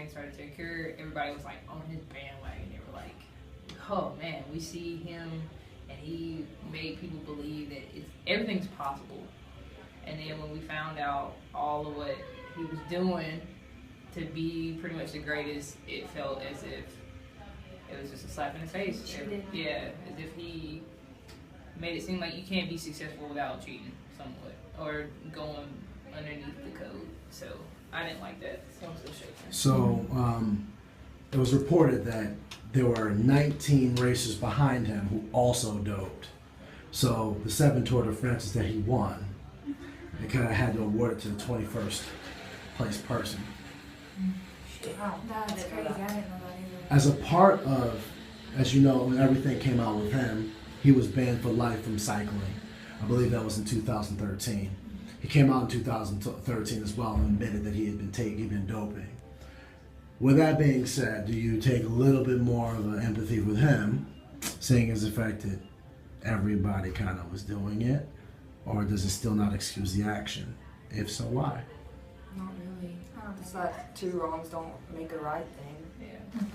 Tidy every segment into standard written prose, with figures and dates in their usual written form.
everything started to occur, everybody was like on his bandwagon. They were like, "Oh man, we see him, and he made people believe that everything's possible." And then when we found out all of what he was doing to be pretty much the greatest, it felt as if it was just a slap in the face. Yeah, as if he made it seem like you can't be successful without cheating somewhat or going underneath the code. So I didn't like that. So I'm still shaking. So it was reported that there were 19 racers behind him who also doped. So the 7 Tour de France that he won, they kind of had to award it to the 21st place person. Wow, that's crazy. I didn't know that either. As a part of, as you know, when everything came out with him, he was banned for life from cycling. I believe that was in 2013. He came out in 2013 as well and admitted that he'd been doping. With that being said, do you take a little bit more of an empathy with him, seeing as the fact that everybody kind of was doing it, or does it still not excuse the action? If so, why? Not really. It's that 2 wrongs don't make a right thing. Yeah.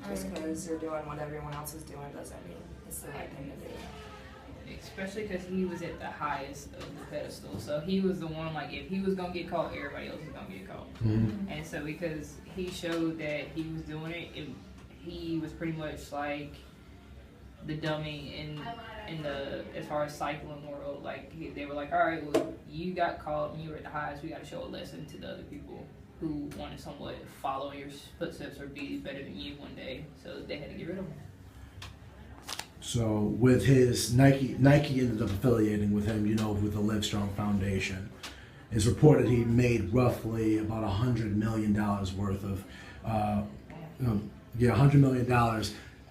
Just because you're doing what everyone else is doing doesn't mean it's the right thing to do. Especially because he was at the highest of the pedestal. So he was the one, like, if he was going to get caught, everybody else was going to get caught. Mm-hmm. And so because he showed that he was doing it, he was pretty much like the dummy in the, as far as cycling world. Like, they were like, all right, well, you got caught and you were at the highest. We got to show a lesson to the other people who want to somewhat follow your footsteps or be better than you one day. So they had to get rid of him. So with his Nike ended up affiliating with him, you know, with the Livestrong Foundation. It's reported he made roughly about $100 million worth of, $100 million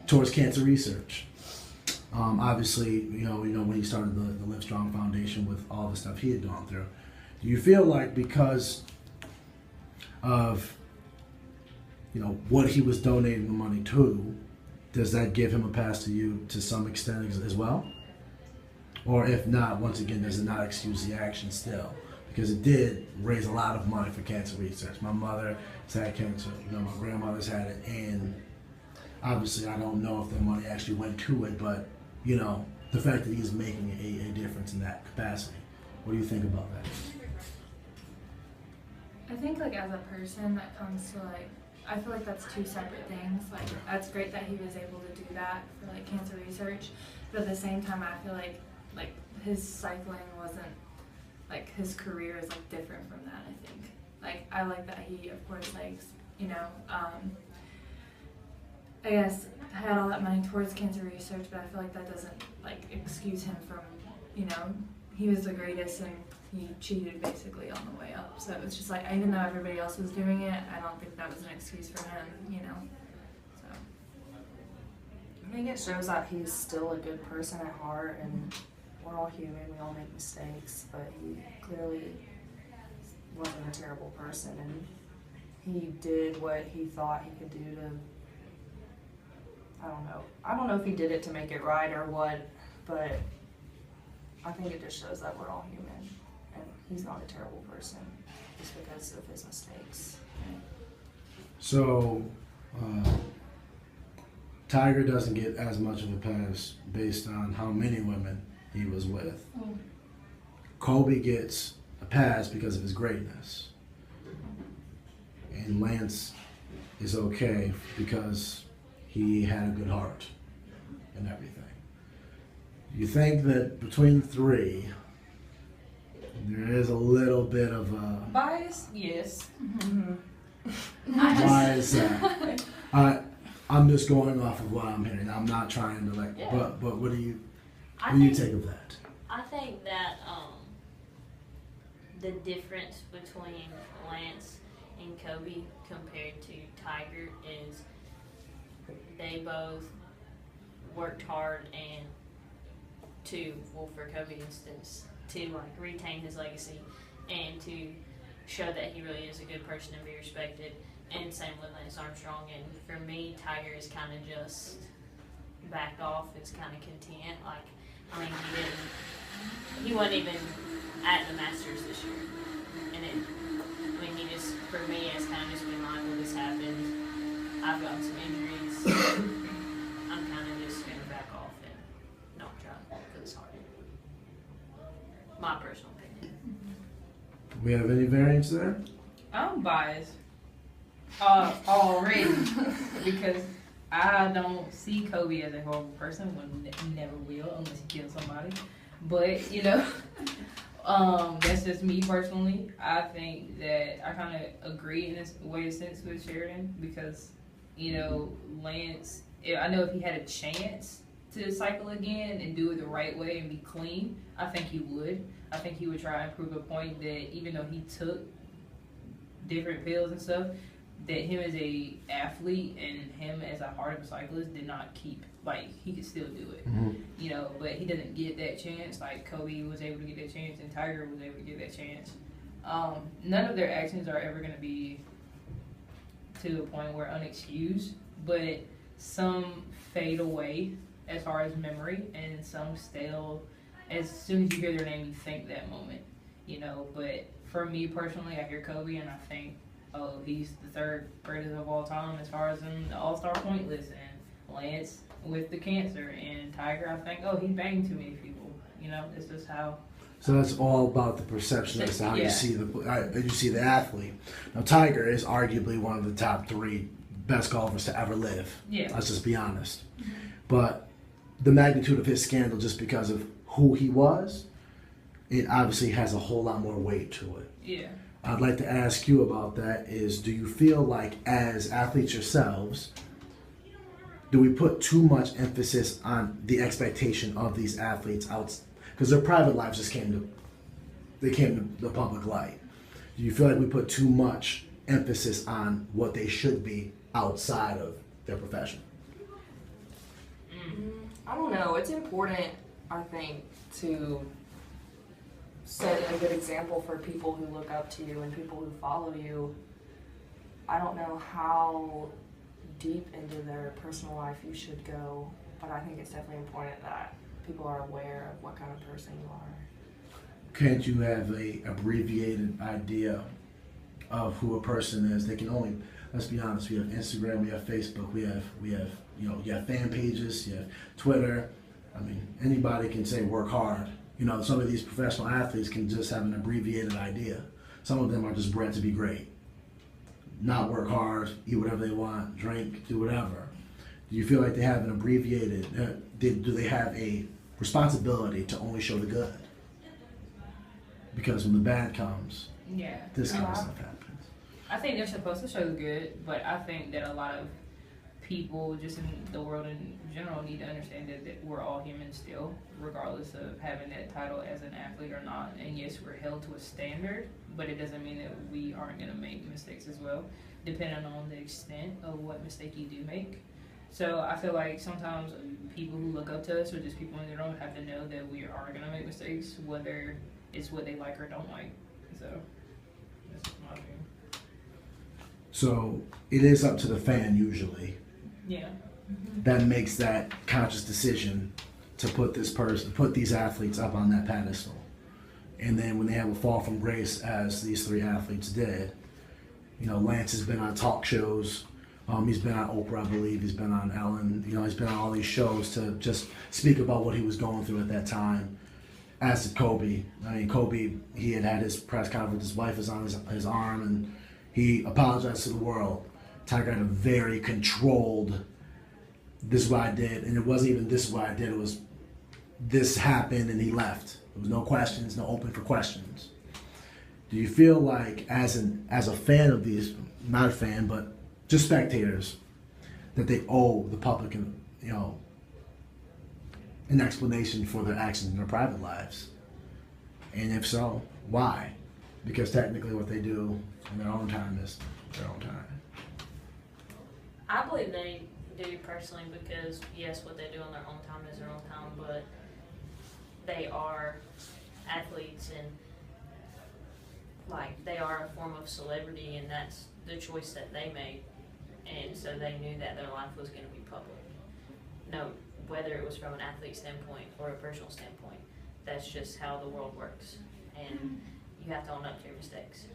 towards cancer research. Obviously, you know when he started the Livestrong Foundation with all the stuff he had gone through. Do you feel like because of, what he was donating the money to, does that give him a pass to you to some extent as well? Or if not, once again, does it not excuse the action still? Because it did raise a lot of money for cancer research. My mother has had cancer, my grandmother's had it, and obviously I don't know if the money actually went to it, but the fact that he's making a difference in that capacity. What do you think about that? I think as a person that comes to I feel like that's 2 separate things. That's great that he was able to do that for cancer research, but at the same time I feel like his cycling wasn't his career is different from that. I think I like that he of course I guess had all that money towards cancer research, but I feel like that doesn't excuse him from he was the greatest and he cheated basically on the way up. So it was just even though everybody else was doing it, I don't think that was an excuse for him, So I think it shows that he's still a good person at heart, and we're all human, we all make mistakes, but he clearly wasn't a terrible person, and he did what he thought he could do to, I don't know if he did it to make it right or what, but I think it just shows that we're all human, and he's not a terrible person just because of his mistakes. So, Tiger doesn't get as much of a pass based on how many women he was with. Kobe gets a pass because of his greatness. And Lance is okay because he had a good heart and everything. You think that between the 3, there is a little bit of a Bias? Yes. Mm-hmm. why is that? I'm just going off of what I'm hearing. I'm not trying to but what do you take of that? I think that the difference between Lance and Kobe compared to Tiger is they both worked hard and for Kobe instance, to retain his legacy and to show that he really is a good person and be respected. And same with Lance Armstrong. And for me, Tiger is kind of just backed off. It's kind of content. He wasn't even at the Masters this year. And he just, for me, it's kind of just been like, well, this happened. I've gotten some injuries. I'm kind of just gonna back off and not try because it's hard. My personal opinion. We have any variants there? I'm biased. Already. Because I don't see Kobe as a horrible person. Well, he never will unless he kills somebody. But, you know, that's just me personally. I think that I kind of agree in this way of sense with Sheridan because, you know, Lance, I know if he had a chance to cycle again and do it the right way and be clean, I think he would. I think he would try and prove a point that even though he took different pills and stuff, that him as a athlete and him as a heart of a cyclist did not keep, like, he could still do it. Mm-hmm. You know, but he doesn't get that chance. Like Kobe was able to get that chance and Tiger was able to get that chance. None of their actions are ever going to be to a point where unexcused, but some fade away as far as memory, and some still, as soon as you hear their name, you think that moment, you know. But for me personally, I hear Kobe and I think, oh, he's the third greatest of all time as far as in the All-Star point list, and Lance with the cancer, and Tiger, I think, oh, he banged too many people, you know. It's just how. So that's all about the perception as to how you see the athlete. Now, Tiger is arguably one of the top 3 best golfers to ever live. Yeah. Let's just be honest. But the magnitude of his scandal, just because of who he was, it obviously has a whole lot more weight to it. Yeah. I'd like to ask you about that is, do you feel like as athletes yourselves, do we put too much emphasis on the expectation of these athletes out? Because their private lives just came to the public light. Do you feel like we put too much emphasis on what they should be outside of their profession? I don't know. It's important, I think, to set a good example for people who look up to you and people who follow you. I don't know how deep into their personal life you should go, but I think it's definitely important that people are aware of what kind of person you are. Can't you have a abbreviated idea of who a person is? They can only, let's be honest, we have Instagram, we have Facebook, we have you have fan pages, you have Twitter. I mean, anybody can say work hard. You know, some of these professional athletes can just have an abbreviated idea. Some of them are just bred to be great. Not work hard, eat whatever they want, drink, do whatever. Do you feel like they have an abbreviated, do they have a responsibility to only show the good? Because when the bad comes, Yeah. this kind of stuff happens. I think they're supposed to show the good, but I think that a lot of people just in the world in general need to understand that we're all human still, regardless of having that title as an athlete or not. And yes, we're held to a standard, but it doesn't mean that we aren't going to make mistakes as well, depending on the extent of what mistake you do make. So I feel like sometimes people who look up to us or just people in general have to know that we are going to make mistakes, whether it's what they like or don't like. So that's my opinion. So it is up to the fan usually. Yeah. That makes that conscious decision to put these athletes up on that pedestal. And then when they have a fall from grace, as these 3 athletes did, you know, Lance has been on talk shows. He's been on Oprah, I believe. He's been on Ellen. You know, he's been on all these shows to just speak about what he was going through at that time. As did Kobe. I mean, Kobe, he had his press conference. His wife was on his arm, and he apologized to the world. Tiger had a very controlled, this is what I did, and it wasn't even this is what I did, it was this happened and he left. There was no questions, no open for questions. Do you feel like as a fan of these, not a fan, but just spectators, that they owe the public an explanation for their actions in their private lives? And if so, why? Because technically what they do in their own time is their own time. I believe they do personally because, yes, what they do on their own time is their own time, but they are athletes and, like, they are a form of celebrity, and that's the choice that they made. And so they knew that their life was going to be public. No, whether it was from an athlete standpoint or a personal standpoint, that's just how the world works. And you have to own up to your mistakes.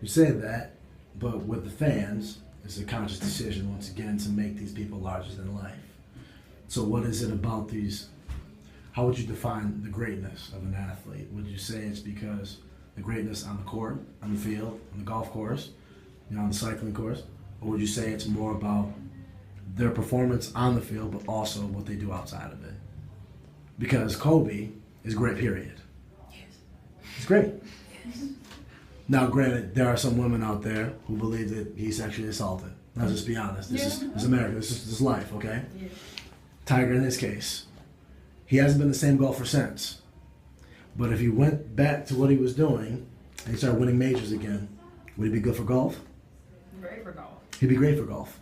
You say that, But with the fans, it's a conscious decision once again to make these people larger than life. So what is it about these? How would you define the greatness of an athlete? Would you say it's because the greatness on the court, on the field, on the golf course, on the cycling course, or would you say it's more about their performance on the field, but also what they do outside of it? Because Kobe is great, period. Yes. He's great. Now, granted, there are some women out there who believe that he's sexually assaulted. Let's just be honest. This is America. This is life, okay? Yeah. Tiger, in this case, he hasn't been the same golfer since. But if he went back to what he was doing and he started winning majors again, would he be good for golf? Great for golf. He'd be great for golf.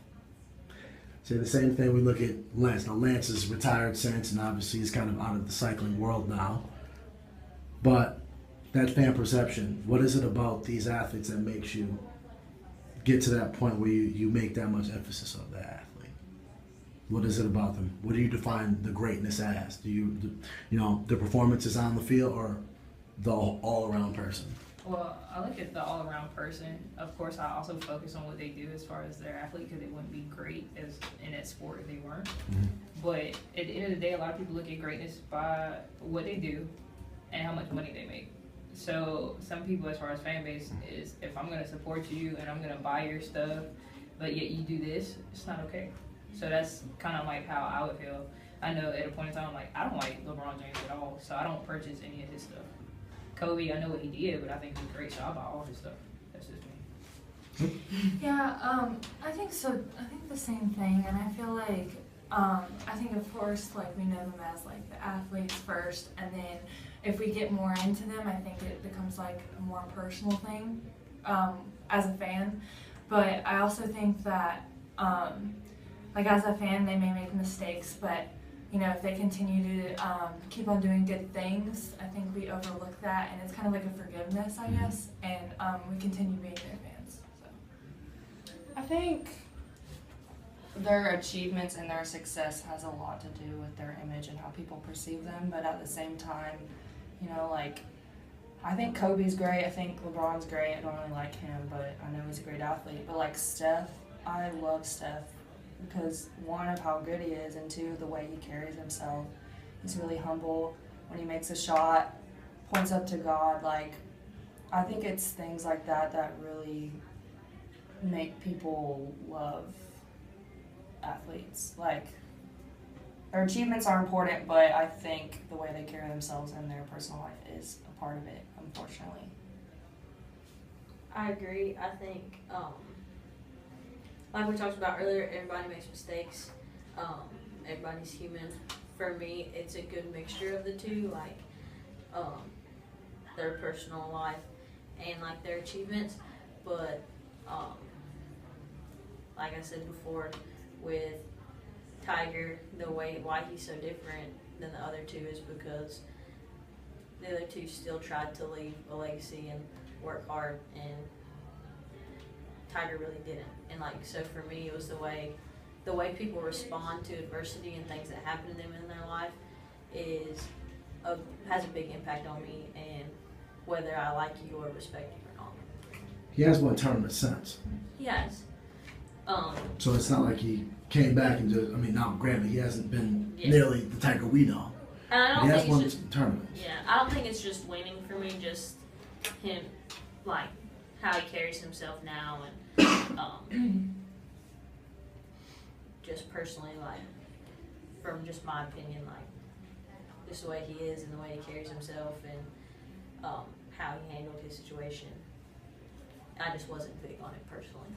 Say the same thing, we look at Lance. Now, Lance is retired since, and obviously he's kind of out of the cycling world now. But that fan perception, what is it about these athletes that makes you get to that point where you make that much emphasis of that athlete? What is it about them? What do you define the greatness as? The performances on the field or the all-around person? Well, I look at the all-around person. Of course, I also focus on what they do as far as their athlete, because they wouldn't be great as in that sport if they weren't. Mm-hmm. But at the end of the day, a lot of people look at greatness by what they do and how much money they make. So some people, as far as fan base, is if I'm going to support you and I'm going to buy your stuff, but yet you do this, it's not okay. So that's kind of like how I would feel. I know at a point in time, like, I don't like LeBron James at all, so I don't purchase any of his stuff. Kobe, I know what he did, but I think he's great, so I buy all his stuff. That's just me. Yeah, I think so. I think the same thing, and I feel like, I think of course, like, we know them as like the athletes first, and then if we get more into them, I think it becomes like a more personal thing, as a fan. But I also think that, like, as a fan, they may make mistakes, but if they continue to keep on doing good things, I think we overlook that, and it's kind of like a forgiveness, I guess, and we continue being their fans. So. I think their achievements and their success has a lot to do with their image and how people perceive them, but at the same time, I think Kobe's great, I think LeBron's great, I don't really like him, but I know he's a great athlete, but like Steph, I love Steph because one, of how good he is, and two, the way he carries himself. He's really humble. When he makes a shot, points up to God. Like, I think it's things like that that really make people love athletes. Like, their achievements are important, but I think the way they carry themselves in their personal life is a part of it, unfortunately. I agree. I think, like we talked about earlier, everybody makes mistakes. Everybody's human. For me, it's a good mixture of the two, like their personal life and like their achievements. But like I said before, with Tiger, why he's so different than the other two is because the other two still tried to leave a legacy and work hard, and Tiger really didn't. And like, so for me, it was the way people respond to adversity and things that happen to them in their life has a big impact on me, and whether I like you or respect you or not. He has won tournament since. He has. So it's not like he came back and just, now granted, he hasn't been Yeah. nearly the Tiger we know. And I He don't has think won it's just tournaments. yeah. I don't think it's just winning for me. Just him, like how he carries himself now, and just personally, like from just my opinion, like just the way he is and the way he carries himself, and how he handled his situation. I just wasn't big on it personally.